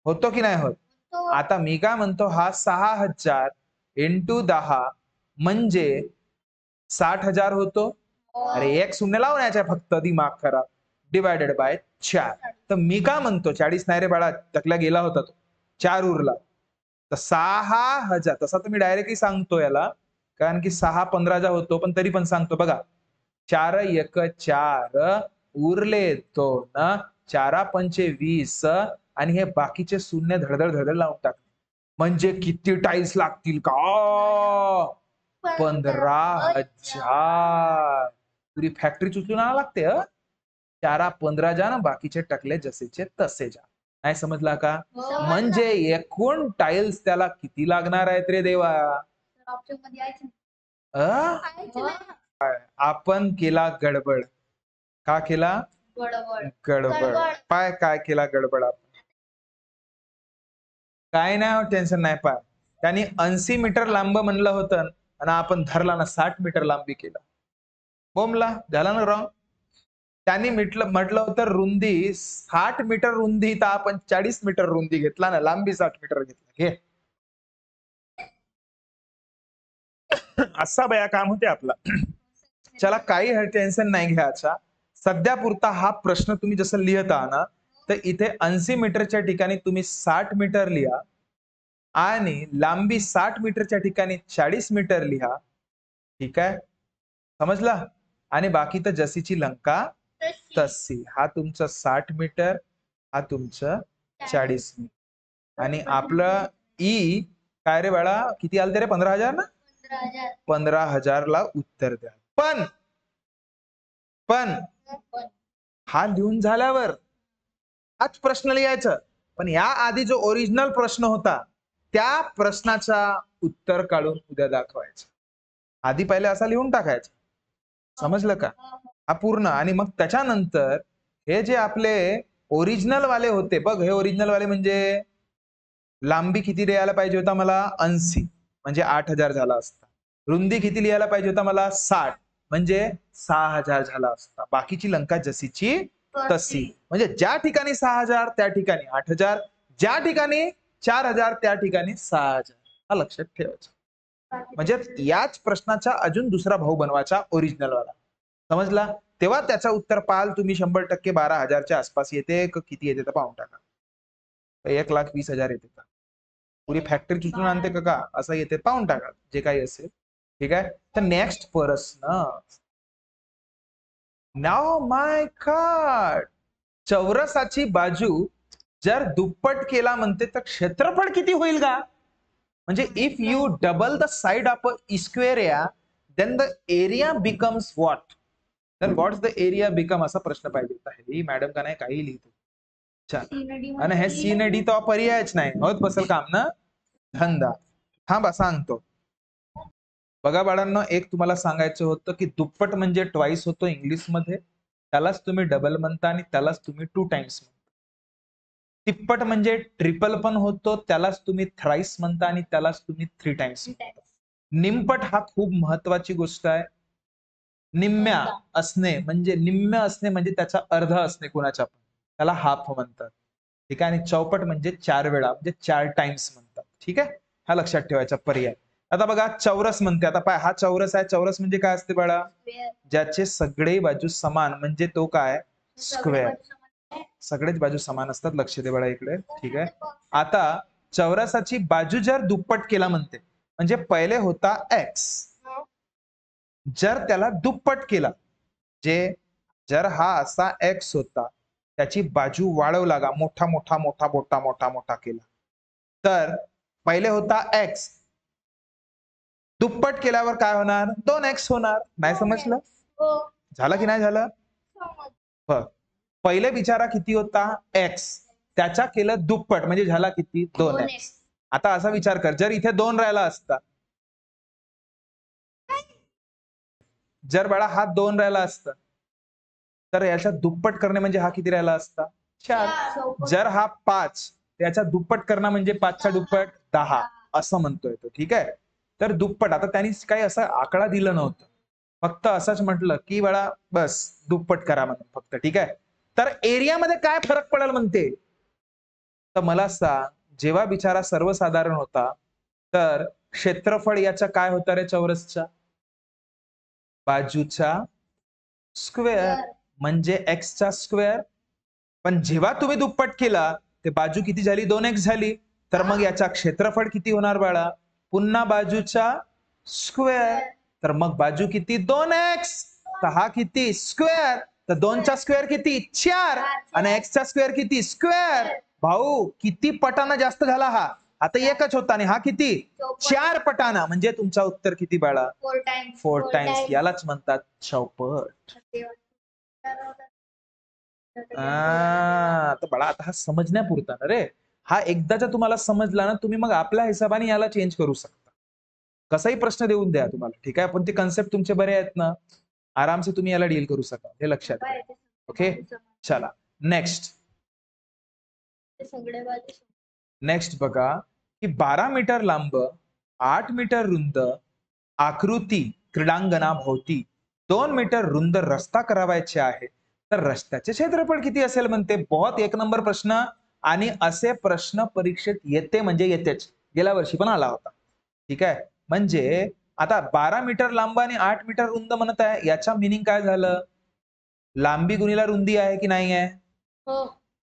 होतो की नाही होत? आता मी काय म्हणतो, हा 6000 इंटू 10 म्हणजे 60,000 होतो. अरे एक शून्य लावण्याचा फक्त, दिमाग खराब. Divided by 4. तर मी काय म्हणतो, 40 नाही रे बाळा, टकला गेला होता तो, 4 उरला. तर 6000, तसा तुम्ही डायरेक्टली सांगतो याला, कारण की 6 15 होतो, पण तरी पण सांगतो बघा. 4 1 4 उरले 2, 4 पंचे 20 आणि हे बाकीचे शून्य धडधड धडधड लावून टाक. म्हणजे किती टाईल्स लागतील का? 15,000. पुरी फॅक्टरी उचलून आणावं लागते. 4 15 जा ना, बाकीचे टकले जसेचे तसे जा. नाही समजला का? म्हणजे एकूण टाईल्स त्याला किती लागणार आहेत रे देवा? आपण केला गडबड. का केला गडबड? पाय काय केला गडबड आपण? काय नाही, टेन्शन नाही. पाय त्यांनी 80 मीटर लांब म्हणलं होतं आणि आपण धरला ना 60 मीटर लांबी केला. बोमला झाला ना रॉंग. त्यांनी म्हटलं होतं रुंदी 60 मीटर रुंदी, तर आपण 40 मीटर रुंदी घेतला ना, लांबी 60 मीटर घेतला. घे असा बया काम होते आपला. चला, काही टेन्शन नाही घ्यायचा. सध्या पुरता हा प्रश्न तुम्ही जसं लिहित आहात ना, तर इथे 80 मीटरच्या ठिकाणी तुम्ही 60 मीटर लिहा आणि लांबी 60 मीटरच्या ठिकाणी 40 मीटर लिहा. ठीक आहे, समजला? आणि बाकी तर जशीची लंका तशी. हा तुमचं 60 मीटर, हा तुमचं 40 मीटर. आणि आपलं ई काय रे बाळा, किती आलं रे? 15,000 ना? 15,000 ला उत्तर द्या. पण हा लिहून झाल्यावर हाच प्रश्न लिहायचं. पण या आधी जो ओरिजिनल प्रश्न होता, त्या प्रश्नाचा उत्तर काढून उद्या दाखवायचं. आधी पहिले असा लिहून टाकायचं. समजलं का? हा पूर्ण. आणि मग त्याच्यानंतर हे जे आपले ओरिजिनल वाले होते बघ, हे ओरिजिनल वाले म्हणजे लांबी किती लिहायला पाहिजे होता मला? 80, म्हणजे 8,000 झाला असता. रुंदी किती लिहायला पाहिजे होता मला? 60, म्हणजे 6,000 झाला असता. बाकीची लंका जशीची तशी. म्हणजे ज्या ठिकाणी 6,000 त्या ठिकाणी 8,000, ज्या ठिकाणी 4,000 त्या ठिकाणी 6,000. हा लक्षात ठेवायचा. म्हणजे याच प्रश्नाचा अजून दुसरा भाऊ बनवायचा, ओरिजिनल वाला. समजला? तेव्हा त्याचं उत्तर पाहाल तुम्ही 100% 12,000च्या आसपास येते. किती येते तर पाहून टाका. 1,20,000 येते का? पुरी फॅक्टरी चुचून आणते का असं येते, पाहून टाका जे काही असेल. ठीक आहे. तर नेक्स्ट प्रश्न. नाव माय गॉड, चौरसाची बाजू जर दुप्पट केला म्हणते तर क्षेत्रफळ किती होईल का? म्हणजे if you double the side of a square area, then the area becomes what? Then what's the area become, असा प्रश्न पाहिजे होता. ही मॅडम का नाही काही लिहितो. आणि हे सी न डी तो पर्यायच नाही, होत बसल काम ना धंदा. थांबा सांगतो. बघा बाळांनो, एक तुम्हाला सांगायचं होतं की दुप्पट म्हणजे ट्वाइस होतो इंग्लिश मध्ये, त्यालाच तुम्ही डबल म्हणता आणि त्यालाच तुम्ही 2 टाइम्स म्हणता. तिप्पट म्हणजे ट्रिपल पण होतो, त्यालाच तुम्ही थ्राइस म्हणता आणि त्यालाच तुम्ही 3 टाइम्स म्हणता. निमपट हा खूप महत्वाची गोष्ट आहे. निम्म्या असणे म्हणजे त्याचा अर्ध असणे कोणाच्या पण, त्याला हाफ म्हणतात. ठीक आहे. आणि चौपट म्हणजे 4 वेळा, म्हणजे 4 टाइम्स म्हणतात. ठीक आहे, हा लक्षात ठेवायचा पर्याय. आता बघा चौरस म्हणते. आता पाय, हा चौरस आहे. चौरस म्हणजे काय असते बाळा? ज्याचे सगळे बाजू समान, म्हणजे तो काय? स्क्वेअर. सगळेच बाजू समान असतात. लक्ष दे बाळा इकडे. ठीक आहे. आता चौरसाची बाजू जर दुप्पट केला म्हणते, म्हणजे पहिले होता एक्स, जर त्याला दुप्पट केला, जे जर हा असा एक्स होता, त्याची बाजू वाढवू लागा, मोठा मोठा मोठा मोठा मोठा मोठा केला, तर पहिले होता एक्स, दुप्पट केल्यावर काय होणार? 2x होणार. नाही समजलं? झालं की नाही झालं? पहिले विचारा किती होता? एक्स, त्याच्या केलं दुप्पट, म्हणजे झाला किती? 2x. आता असा विचार कर, जर इथे 2 राहिला असता, जर बाळा हा 2 राहिला असता, तर याच्या दुप्पट करणे म्हणजे हा किती राहिला असता 4. जर हा 5 त्याच्या दुप्पट करणं म्हणजे 5च्या दुप्पट 10 असं म्हणतोय तो. ठीक आहे. तर दुप्पट आता त्यांनी काही असा आकडा दिला नव्हता, फक्त असंच म्हटलं की बाळा बस दुप्पट करा म्हणून फक्त. ठीक आहे. तर एरियामध्ये काय फरक पडेल म्हणते, तर मला सांग, जेव्हा बिचारा सर्वसाधारण होता तर क्षेत्रफळ याचा काय होता रे चौरसचा, बाजूचा स्क्वेअर म्हणजे एक्सचा स्क्वेअर. पण जेव्हा तुम्ही दुप्पट केला ते बाजू किती झाली 2x झाली, तर मग याचा क्षेत्रफळ किती होणार बाळा, पुन्हा बाजूचा स्क्वेअर. तर मग बाजू किती 2x, तर हा किती स्क्वेअर, तर 2चा स्क्वेअर किती 4 आणि एक्सचा स्क्वेअर किती स्क्वेअर. भाऊ किती पटाना जास्त झाला हा, आता एकच होता आणि हा किती 4 पटाना, म्हणजे तुमचा उत्तर किती बाळा 4 टाइम्स. यालाच म्हणतात चौपट. आता बाळा आता हा समजण्यापुरता ना रे, हा एकदाचा तुम्हाला समजला ना तुम्ही मग आपल्या हिशोबाने याला चेंज करू शकता, कसाही प्रश्न देऊन द्या तुम्हाला. ठीक आहे. पण ते कन्सेप्ट तुमचे बरे आहेत ना, आरामसे तुम्ही याला डील करू शकता, हे लक्षात घ्या. ओके चला नेक्स्ट. नेक्स्ट बघा की 12 मीटर लांब 8 मीटर रुंद आकृती क्रीडांगणाभोवती 2 मीटर रुंद रस्ता करावायचे आहे, तर रस्त्याचे क्षेत्रफळ किती असेल म्हणते. बहुत एक नंबर प्रश्न, आणि असे प्रश्न परीक्षेत येते म्हणजे येतेच, गेल्या वर्षी पण आला होता. ठीक आहे. म्हणजे आता 12 मीटर लांब आणि 8 मीटर रुंद म्हणत आहे, याचा मिनिंग काय झालं, लांबी गुणीला रुंदी आहे की नाही आहे,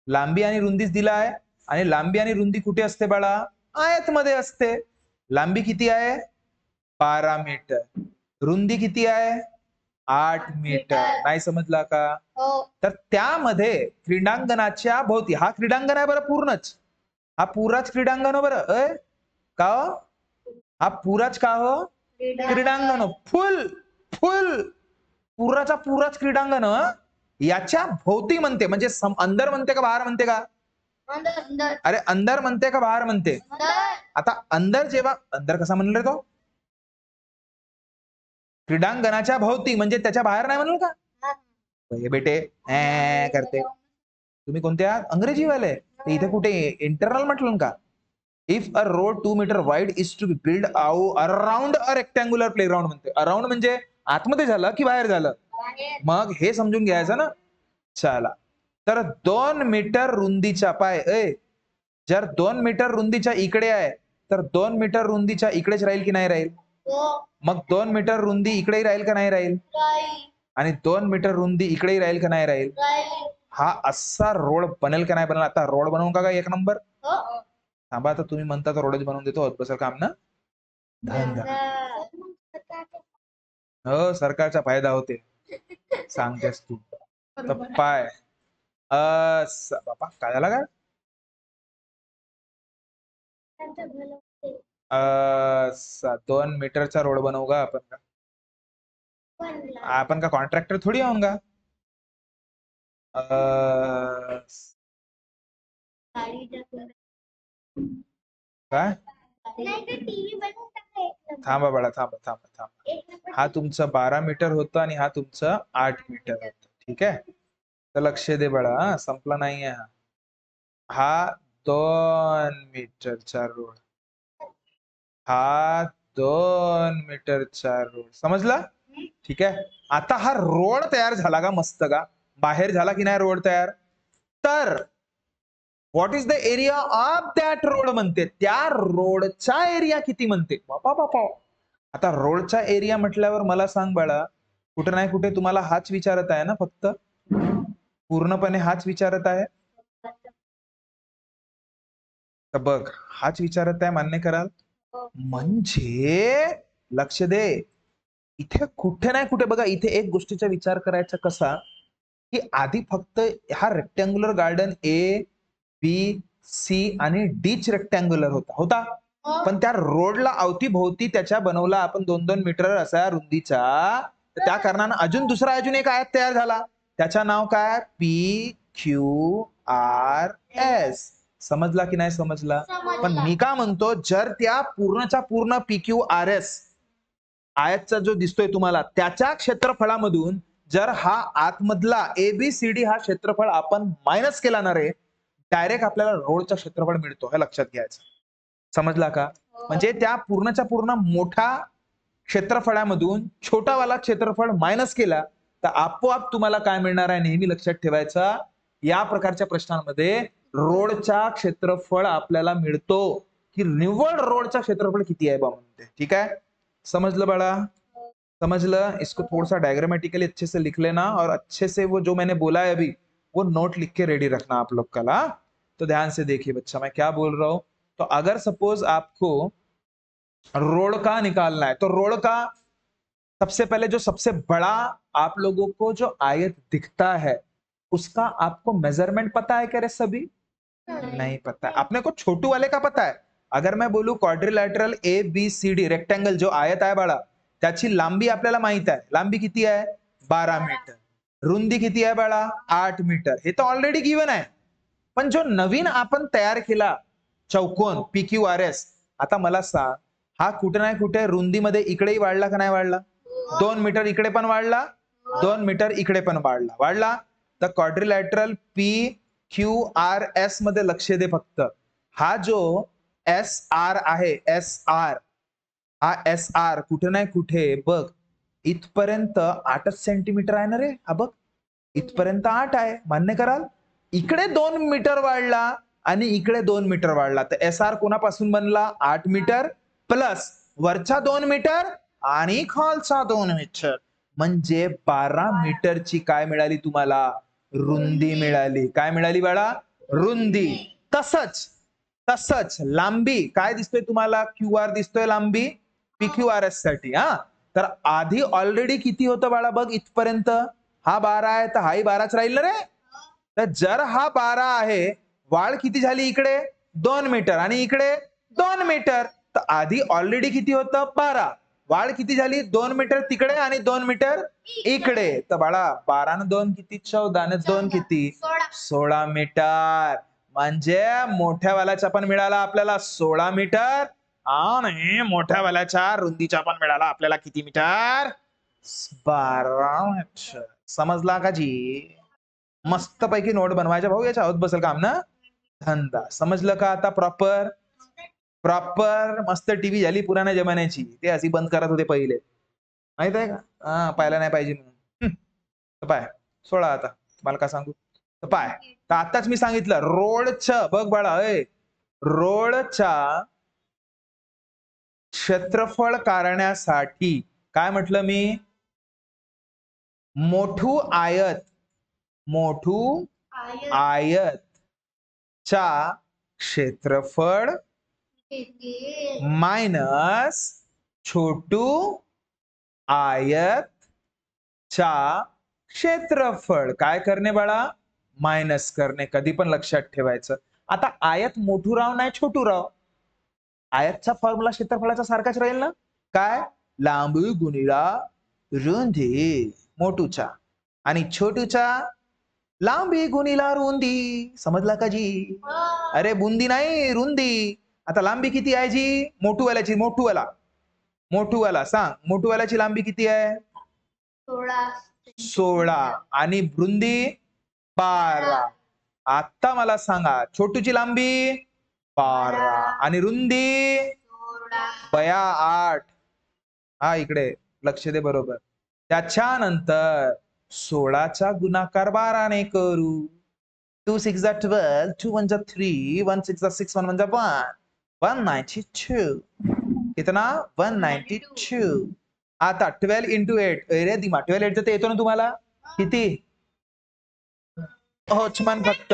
लांबी आणि रुंदीच दिला आहे, आणि लांबी आणि रुंदी कुठे असते बाळा, आयत मध्ये असते. लांबी किती आहे 12 मीटर, रुंदी किती आहे 8 मीटर. नाही समजला का. तर त्यामध्ये क्रीडांगणाच्या भोवती, हा क्रीडांगण आहे बरं पूर्णच, हा पुराच क्रीडांगण हो बरं का हो, हा पुराच का हो क्रीडांगण, फुल फुल पुराचा पुराच क्रीडांगण. याच्या भोवती म्हणते, म्हणजे अंदर म्हणते का बाहेर म्हणते का, अरे अंदर म्हणते का बाहेर म्हणते. आता अंदर, जेव्हा अंदर कसा म्हणले तो, क्रीडांगणाच्या भोवती म्हणजे त्याच्या बाहेर नाही म्हणलं का. हे बेटे करते तुम्ही कोणत्या अंग्रेजीवाले, इथे कुठे इंटरनल म्हटलं का. If a road 2 metre wide is to be build around a rectangular playground म्हणते. अराउंड म्हणजे आतमध्ये झालं की बाहेर झालं, मग हे समजून घ्यायचं ना. चला तर 2 मीटर रुंदीच्या जर 2 मीटर रुंदीच्या इकडे आहे तर 2 मीटर रुंदीच्या इकडेच राहील की नाही राहील, मग 2 मीटर रुंदी इकडेही राहील का नाही राहील, आणि 2 मीटर रुंदी इकडेही राहील का नाही राहील. हा असा रोड बनेल का नाही बनेल. आता रोड बनवून का एक नंबर. थांबा आता तुम्ही म्हणता तर रोडच बनवून देतो, बसल काम ना धंदा. हो सरकारचा फायदा होते सांगतेस तू. तर पाय बापा काय झाला का, 2 मीटरचा रोड बनवू का आपण का, आपण का कॉन्ट्रॅक्टर थोडी आहोत का. काय थांबा बाळा थांबा थांबा थांबा, हा तुमचं 12 मीटर होतं आणि हा तुमचं 8 मीटर होतं. ठीक आहे. तर लक्ष दे बाळा, संपला नाहीये हा 2 मीटरचा रोड, हा 2 मीटरचा रोड, समजला. ठीक आहे. आता हा रोड तयार झाला का मस्त का, बाहेर झाला की नाही रोड तयार, तर what is the area of that road म्हणते, त्या रोडचा एरिया किती म्हणते. बापा बापा, आता रोडचा एरिया म्हटल्यावर मला सांग बाळा, कुठे नाही कुठे तुम्हाला हाच विचारत आहे ना, फक्त पूर्णपणे हाच विचारत आहे. तर बघ हाच विचारत आहे, मान्य कराल. म्हणजे लक्ष दे, इथे कुठे नाही कुठे बघा, इथे एक गोष्टीचा विचार करायचा कसा, की आधी फक्त हा rectangular garden A, B, C आणि डीच रेक्टँग्युलर होता, पण त्या रोडला अवतीभोवती त्याच्या बनवला आपण 2-2 मीटर असा रुंदीचा, त्या कारणानं अजून एक आयत तयार झाला, त्याचं नाव काय PQRS. समजला की नाही समजला. पण मी का म्हणतो, जर त्या पूर्णच्या पूर्ण PQRS आयतचा जो दिसतोय तुम्हाला त्याच्या क्षेत्रफळामधून जर हा आतमधला ABCD हा क्षेत्रफळ आपण मायनस केला ना रे, डायरेक्ट आपल्याला रोडचा क्षेत्रफळ मिळतो, हे लक्षात घ्यायचं. समजला का? म्हणजे त्या पूर्णच्या पूर्ण मोठा क्षेत्रफळामधून छोटावाला क्षेत्रफळ मायनस केला तर आपोआप तुम्हाला काय मिळणार आहे, नेहमी लक्षात ठेवायचा. या प्रकारच्या प्रश्नांमध्ये रोडचा क्षेत्रफळ आपल्याला मिळतो की निव्वळ रोडचा क्षेत्रफळ किती आहे बा म्हणते. ठीक आहे, समझलं बाळा? समझलं? इसको थोड़ा सा डायग्रामेटिकली अच्छे से लिख लेना और अच्छे से वो जो मैंने बोला है अभी वो नोट लिख के रेडी रखना आप लोग कल। हाँ, तो ध्यान से देखिए बच्चा मैं क्या बोल रहा हूं। तो अगर सपोज आपको रोड का निकालना है तो रोड का सबसे पहले जो सबसे बड़ा आप लोगों को जो आयत दिखता है उसका आपको मेजरमेंट पता है क्या रे सभी? नहीं पता है। अपने को छोटू वाले का पता है। अगर मैं बोलू क्वाड्रिलॅटरल ABCD रेक्टेंगल जो आयत आहे बाळा त्याची लांबी आपल्याला माहित आहे। लांबी किती आहे? 12 मीटर। रुंदी किती आहे बाळा? 8 मीटर। हे तर ऑलरेडी गिवन आहे। पण जो नवीन आपण तयार केला चौकोन PQRS, आता मला सांग हा कुठे नाही कुठे रुंदीमध्ये इकडेही वाढला का नाही वाढला? 2 मीटर इकडे पण वाढला, 2 मीटर इकडे पण वाढला। वाढला तर क्वाड्रिलॅटरल PQRS मध्ये लक्ष दे फक्त। हा जो SR आहे, SR हा SR कुठे नाही कुठे बघ इथपर्यंत 8 सेंटीमीटर आहे ना रे। हा बघ इथपर्यंत 8 आहे, मान्य कराल? इकडे 2 मीटर वाढला आणि इकडे 2 मीटर वाढला तर SR कोणापासून बनला? 8 मीटर प्लस वरचा 2 मीटर आणि खालचा 2 मीटर म्हणजे 12 मीटरची काय मिळाली तुम्हाला? रुंदी मिळाली। काय मिळाली बाळा? रुंदी। तसंच तसंच लांबी काय दिसतोय तुम्हाला? QR दिसतोय लांबी PQRS साठी। हा तर आधी ऑलरेडी किती होतं बाळा बघ इथपर्यंत? हा 12 आहे तर हाही 12च राहील ना रे। तर जर हा 12 आहे वाढ किती झाली इकडे? 2 मीटर आणि इकडे 2 मीटर तर आधी ऑलरेडी किती होतं? 12। वाढ किती झाली? 2 मीटर तिकडे आणि 2 मीटर इकडे। तर बाळा 12 न 2 किती? 14 न 2 किती? 16 मीटर। म्हणजे मोठ्या वाल्याचा पण मिळाला आपल्याला 16 मीटर आणि मोठ्या वाल्याच्या रुंदीचा पण मिळाला आपल्याला किती मीटर? 12 मीटर। समजला का जी? मस्त पैकी नोट बनवायच्या भाऊ, याच्या आहोत बसेल काम ना धंदा। समजलं का आता? प्रॉपर प्रॉपर मस्त टीव्ही झाली पुराण्या जमान्याची, ते अशी बंद करत होते पहिले, माहित आहे का? हा पाहायला नाही पाहिजे म्हणून। पाय सोडा आता मला का सांगू पाय। तर आताच मी सांगितलं रोडचं बघ बाळा, रोडच्या क्षेत्रफळ काढण्यासाठी काय म्हटलं मी? मोठू आयत चा क्षेत्रफळ मायनस छोटू आयत चा क्षेत्रफळ काय करणे बाळा? मायनस करणे। कधी पण लक्षात ठेवायचं। आता आयत मोठू राव नाही छोटू राव, आयतचा फॉर्म्युला क्षेत्रफळाचा सारखाच राहील ना? काय? लांबी गुणिला रुंदी मोठूचा आणि छोटूचा लांबी गुणिला रुंदी। समजला का जी? अरे बुंदी नाही रुंदी। आता लांबी किती आहे जी? मोठूवाल्याची, मोठूवाला सांग मोठूवाल्याची लांबी किती आहे? 16 आणि रुंदी 12। आता मला सांगा छोटूची लांबी 12 आणि रुंदी 8। हा इकडे लक्ष दे बरोबर। त्याच्यानंतर 16चा गुणाकार 12 ने करू। 2 6 12, 2 1 3, 1 6 6, 1 1 1, 192। कितना? 192। आता 12 into 8 अरे दिमा 12 8 येतो ना तुम्हाला किती? छमान फक्त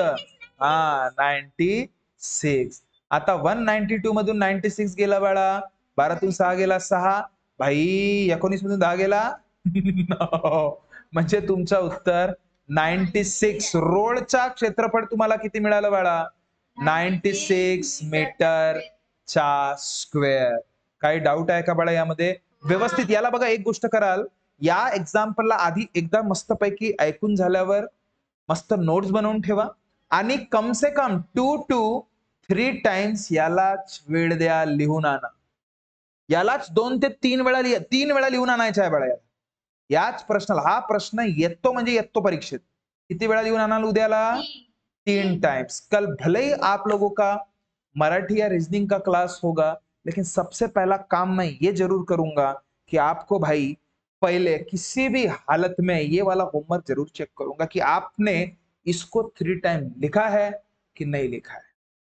हा 96। आता 192 मधून 96 गेला बाळा, 12तून 6 गेला 6, भाई 19 मधून 10 गेला म्हणजे तुमचं उत्तर 96। रोडचा क्षेत्रफळ तुम्हाला किती मिळालं बाळा? 96 मीटर चा स्क्वेअर। काही डाऊट आहे का बाळा यामध्ये? व्यवस्थित याला बघा, एक गोष्ट कराल, या एक्झाम्पलला आधी एकदा मस्तपैकी ऐकून झाल्यावर मस्त नोट्स बनवून ठेवा आणि कम से कम 2 to 3 टाइम्स यालाच वेळ द्या, लिहून आणा। यालाच 2 ते 3 वेळा 3 वेळा लिहून आणायचं आहे बाळा। याच प्रश्नाला हा प्रश्न येतो म्हणजे येतो परीक्षेत. किती वेळा लिहून आणाल उद्याला? 3 टाइम्स। कल भले ही आप लोगों का मराठी या रीजनिंग का क्लास होगा, लेकिन सबसे पहला काम मैं ये जरूर करूंगा कि आपको भाई पहले किसी भी हालत में ये वाला होमवर्क जरूर चेक करूंगा कि आपने इसको 3 टाइम लिखा है कि नहीं लिखा है।